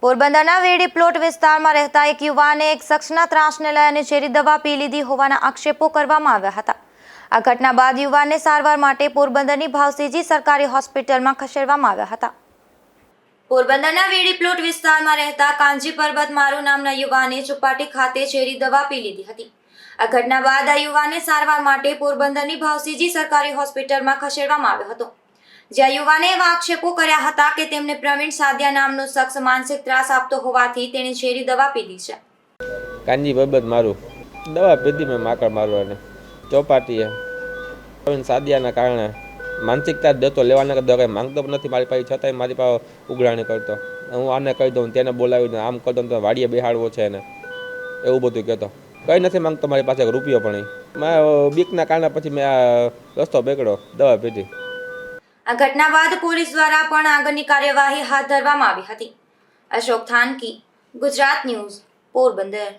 પોરબંદરના વેડી પ્લોટ વિસ્તારમાં રહેતા એક યુવાને એક શખ્સના ત્રાસને લઈને ઝેરી દવા પી લીધી હોવાના આક્ષેપો કરવામાં આવ્યા હતા। આ ઘટના બાદ યુવાનને સારવાર માટે પોરબંદરની ભાવસીજી સરકારી હોસ્પિટલમાં ખસેડવામાં આવ્યા હતા। પોરબંદરના વેડી પ્લોટ વિસ્તારમાં રહેતા કાંજી પરબત મારુ નામના યુવાને ચોપાટી ખાતે ઝેરી દવા પી લીધી હતી। આ ઘટના બાદ આ યુવાનને સારવાર માટે પોરબંદરની ભાવસીજી સરકારી હોસ્પિટલમાં ખસેડવામાં આવ્યો હતો, જ્યાં યુવાને એવા આક્ષેપો કર્યા હતા કે તેમને પ્રવીણ સાદિયા નામનો શખ્સ માનસિક ત્રાસ આપતો હોવાથી તેણે ઝેરી દવા પીધી છે। કાંજી પરબત મારુ દવા પીધી મેં માકડ મારવાને ચોપાટીએ પ્રવીણ સાદિયાના કારણે માનસિકતા દેતો લેવાના દવા કંઈ માંગતો પણ નથી મારી પાસે, છતાંય મારી પાસે ઉઘરાણી કરતો। હું આને કહી દઉં, તેને બોલાવીને આમ કરી દઉં તો વાડીએ બેહાડવો છે એને, એવું બધું કહેતો। કંઈ નથી માંગતો મારી પાસે રૂપિયો પણ। મેં બીકના કારણે પછી મેં આ રસ્તો પકડ્યો, દવા પીધી। આ ઘટના બાદ પોલીસ દ્વારા પણ આગળની કાર્યવાહી હાથ ધરવામાં આવી હતી। અશોક થાનકી, ગુજરાત ન્યૂઝ, પોરબંદર।